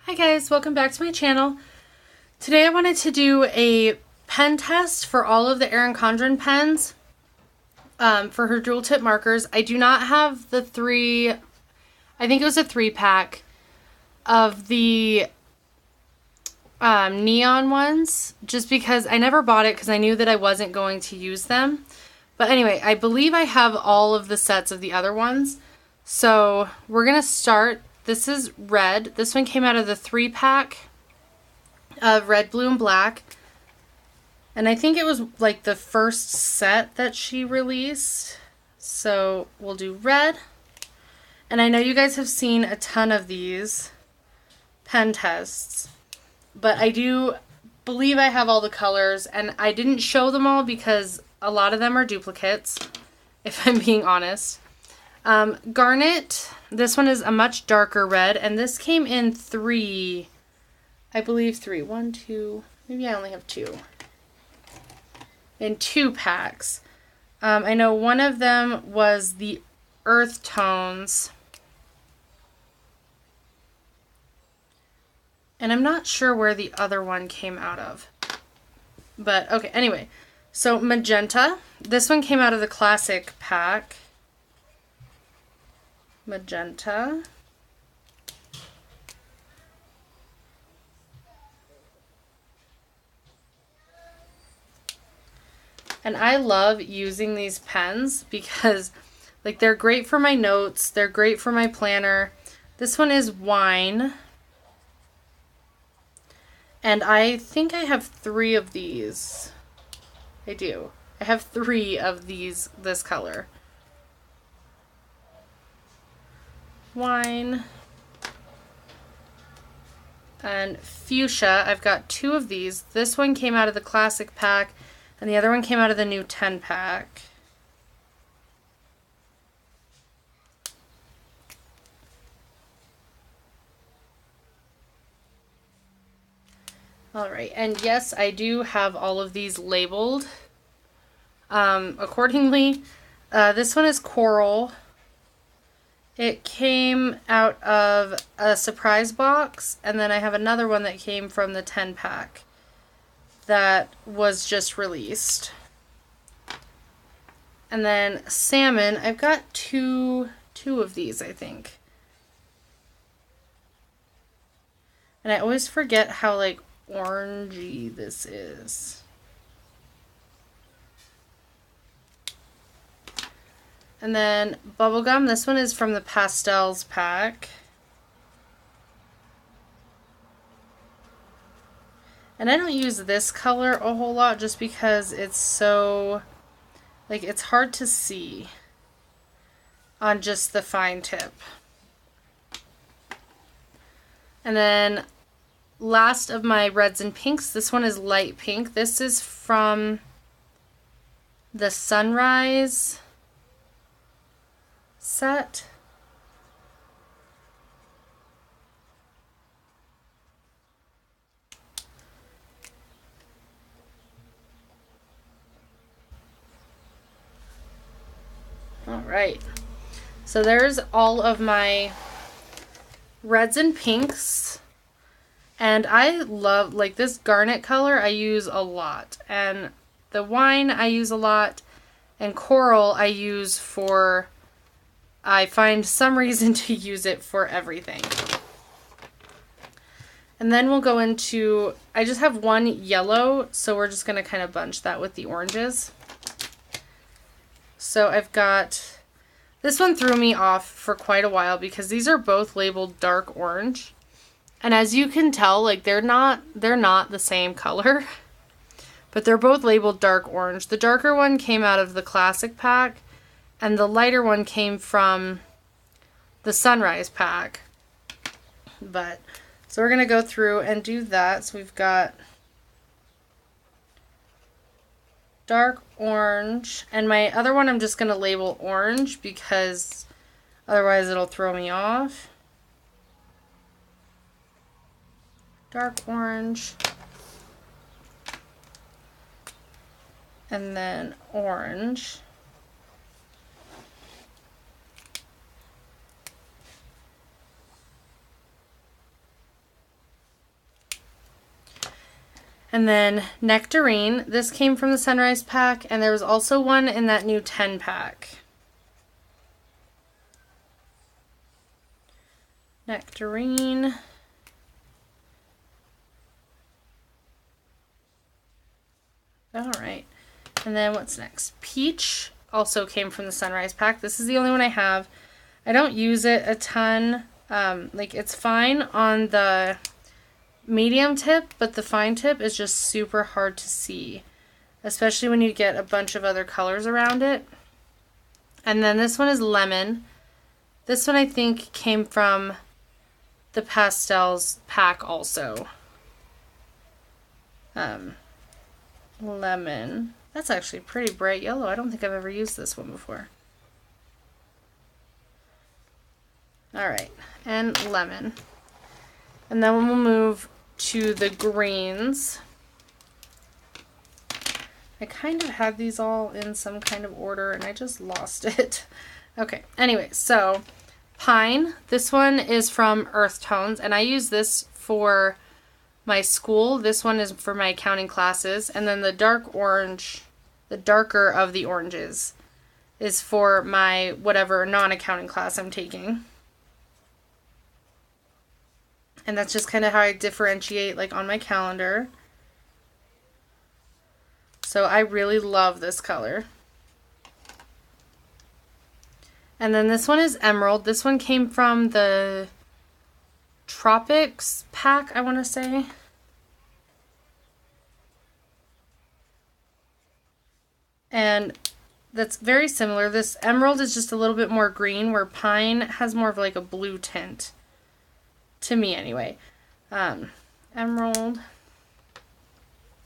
Hi guys, welcome back to my channel. Today I wanted to do a pen test for all of the Erin Condren pens for her dual tip markers. I do not have the I think it was a 3-pack of the neon ones, just because I never bought it because I knew that I wasn't going to use them. But anyway, I believe I have all of the sets of the other ones. So we're going to start. This is red. This one came out of the 3-pack of red, blue, and black. And I think it was like the first set that she released. So we'll do red. And I know you guys have seen a ton of these pen tests. But I do believe I have all the colors. And I didn't show them all because a lot of them are duplicates, if I'm being honest. Garnet, this one is a much darker red, and this came in 3, I believe 3. 1, 2, maybe I only have 2. In 2 packs. I know one of them was the earth tones. And I'm not sure where the other one came out of. But, okay, anyway. So, Magenta. This one came out of the classic pack. Magenta. And I love using these pens because like they're great for my notes, they're great for my planner. This one is wine. And I think I have 3 of these. I do. I have 3 of these this color. Wine and fuchsia. I've got 2 of these. This one came out of the classic pack and the other one came out of the new 10-pack. Alright, and yes, I do have all of these labeled accordingly. This one is coral. It came out of a surprise box, and then I have another one that came from the 10-pack that was just released. And then salmon, I've got two of these, I think. And I always forget how like orangey this is. And then Bubblegum, this one is from the Pastels pack. And I don't use this color a whole lot just because it's so, like, it's hard to see on just the fine tip. And then last of my reds and pinks, this one is light pink. This is from the Sunrise set. All right, so there's all of my reds and pinks, and I love like this garnet color. I use a lot, and the wine I use a lot, and coral I use for, I find some reason to use it for everything. And then we'll go into, I just have one yellow, so we're just going to kind of bunch that with the oranges. So I've got, this one threw me off for quite a while because these are both labeled dark orange. And as you can tell, like they're not the same color, but they're both labeled dark orange. The darker one came out of the classic pack, and the lighter one came from the Sunrise pack. But, so we're going to go through and do that. So we've got dark orange, and my other one I'm just going to label orange because otherwise it'll throw me off. Dark orange. And then orange. And then Nectarine. This came from the Sunrise pack, and there was also one in that new 10 pack. Nectarine. Alright. And then what's next? Peach also came from the Sunrise pack. This is the only one I have. I don't use it a ton. Like, it's fine on the medium tip, but the fine tip is just super hard to see, especially when you get a bunch of other colors around it. And then this one is Lemon. This one I think came from the Pastels pack also. Lemon. That's actually pretty bright yellow. I don't think I've ever used this one before. Alright, and Lemon. And then we'll move to the greens. I kind of had these all in some kind of order and I just lost it. Okay, anyway, so Pine. This one is from Earth Tones, and I use this for my school. This one is for my accounting classes. And then the dark orange, the darker of the oranges, is for my whatever non-accounting class I'm taking. And that's just kind of how I differentiate, like, on my calendar. So I really love this color. And then this one is Emerald. This one came from the Tropics pack, I want to say. And that's very similar. This Emerald is just a little bit more green, where Pine has more of like a blue tint. To me, anyway. Emerald.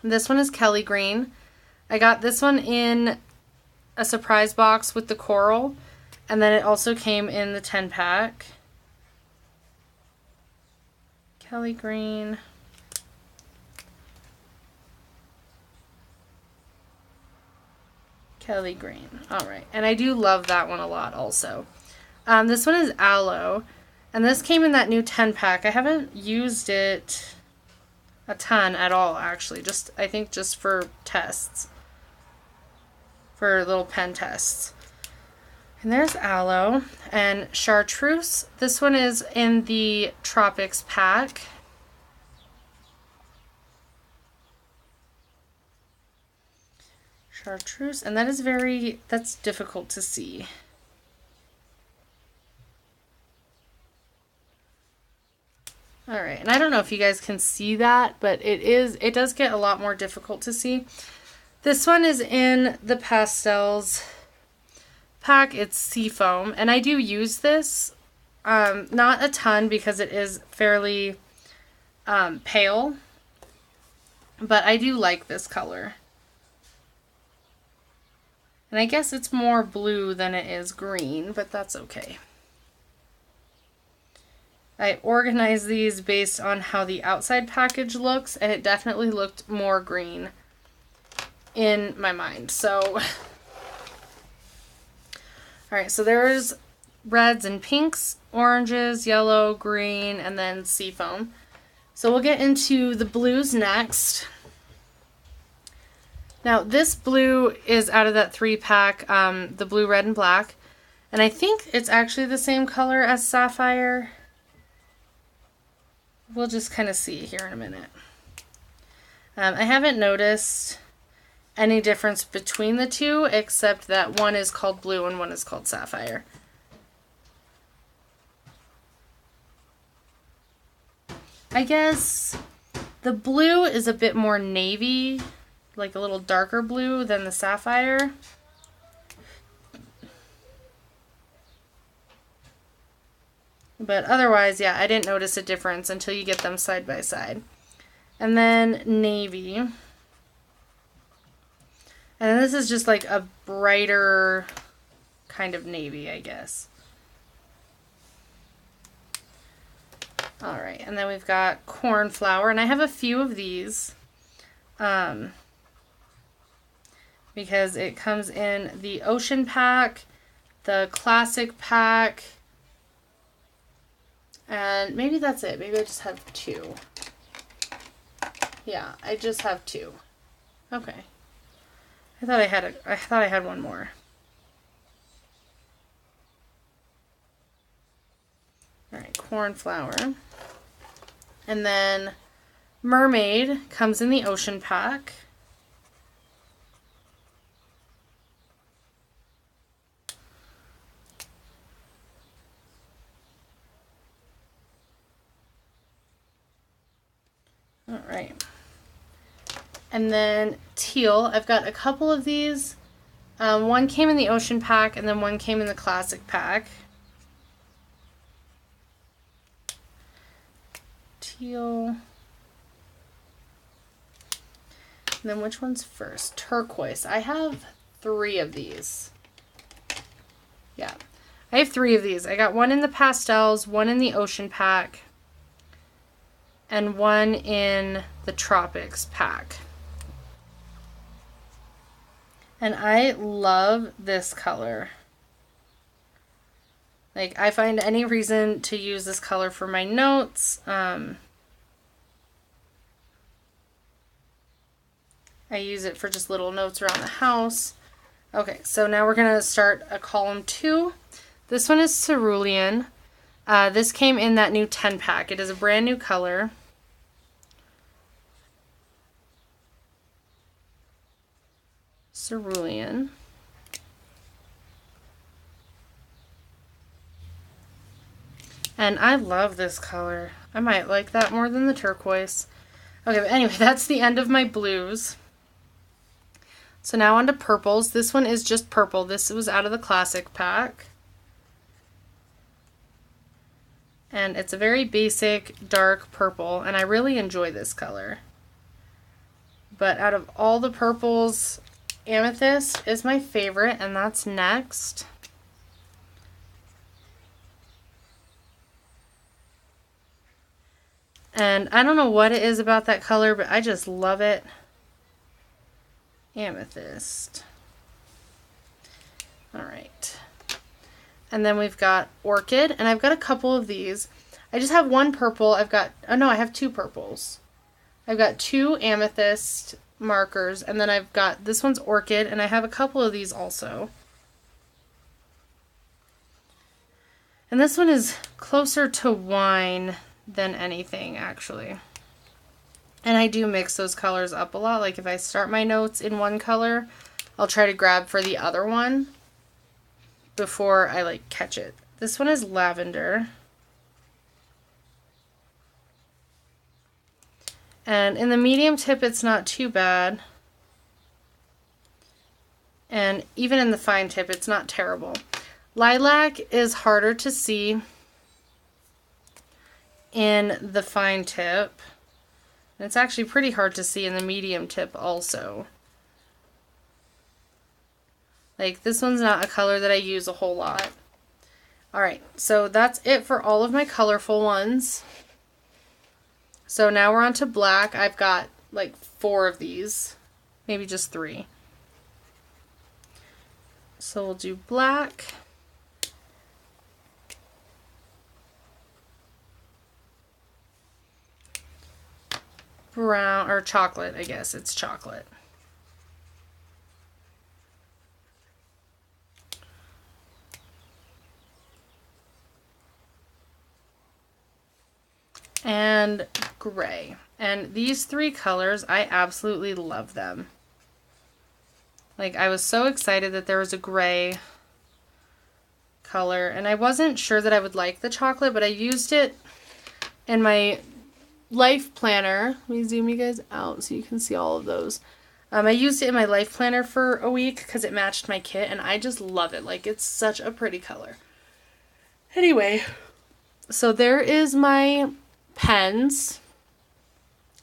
This one is Kelly Green. I got this one in a surprise box with the coral, and then it also came in the 10 pack. Kelly Green. Kelly Green. Alright, and I do love that one a lot also. This one is Aloe. And this came in that new 10 pack. I haven't used it a ton at all, actually. I think just for tests. For little pen tests. And there's Aloe. And Chartreuse. This one is in the Tropics pack. Chartreuse. And that is that's difficult to see. Alright, and I don't know if you guys can see that, but it does get a lot more difficult to see. This one is in the Pastels pack. It's Seafoam, and I do use this. Not a ton because it is fairly pale, but I do like this color. And I guess it's more blue than it is green, but that's okay. I organized these based on how the outside package looks, and it definitely looked more green in my mind. So, alright, so there's reds and pinks, oranges, yellow, green, and then Seafoam. So we'll get into the blues next. Now, this blue is out of that 3 pack, the blue, red, and black. And I think it's actually the same color as Sapphire. We'll just kind of see here in a minute. I haven't noticed any difference between the two, except that one is called blue and one is called Sapphire. I guess the blue is a bit more navy, like a little darker blue than the Sapphire. But otherwise, yeah, I didn't notice a difference until you get them side by side. And then navy. And then this is just like a brighter kind of navy, I guess. Alright, and then we've got Cornflour. And I have a few of these. Because it comes in the Ocean pack, the Classic pack, and maybe that's it. Maybe I just have 2. Yeah, I just have 2. Okay. I thought I had one more. All right, Cornflour. And then Mermaid comes in the Ocean pack. All right. And then Teal, I've got a couple of these. One came in the Ocean pack and then one came in the Classic pack. Teal. And then which one's first? Turquoise. I have 3 of these. Yeah. I have 3 of these. I got one in the pastels, one in the Ocean pack, and one in the Tropics pack. And I love this color. Like, I find any reason to use this color for my notes. I use it for just little notes around the house. Okay, so now we're going to start a column 2. This one is Cerulean. This came in that new 10 pack. It is a brand new color. Cerulean. And I love this color. I might like that more than the turquoise. Okay, but anyway, that's the end of my blues. So now on to purples. This one is just purple. This was out of the Classic pack. And it's a very basic dark purple, and I really enjoy this color. But out of all the purples, Amethyst is my favorite, and that's next. And I don't know what it is about that color, but I just love it. Amethyst. All right. And then we've got Orchid, and I've got a couple of these. I just have one purple. I have 2 purples. I've got 2 amethyst markers, and then I've got, this one's Orchid, and I have a couple of these also. And this one is closer to wine than anything, actually. And I do mix those colors up a lot. Like if I start my notes in one color, I'll try to grab for the other one before I like catch it. This one is Lavender. And in the medium tip, it's not too bad. And even in the fine tip, it's not terrible. Lilac is harder to see in the fine tip. And it's actually pretty hard to see in the medium tip also. Like, this one's not a color that I use a whole lot. Alright, so that's it for all of my colorful ones. So now we're on to black. I've got like 4 of these. Maybe just 3. So we'll do black. Brown, or chocolate, I guess. It's chocolate. And gray. And these 3 colors, I absolutely love them. Like, I was so excited that there was a gray color, and I wasn't sure that I would like the chocolate, but I used it in my life planner. Let me zoom you guys out so you can see all of those. I used it in my life planner for a week because it matched my kit, and I just love it. Like, it's such a pretty color. Anyway, so there is my pens,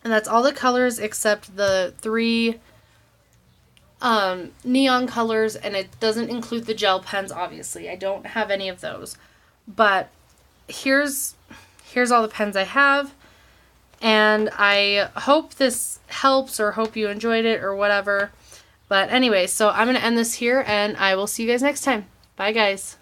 and that's all the colors except the 3 neon colors, and it doesn't include the gel pens, obviously. I don't have any of those, but here's all the pens I have, and I hope this helps, or hope you enjoyed it, or whatever. But anyway, so I'm going to end this here, and I will see you guys next time. Bye, guys.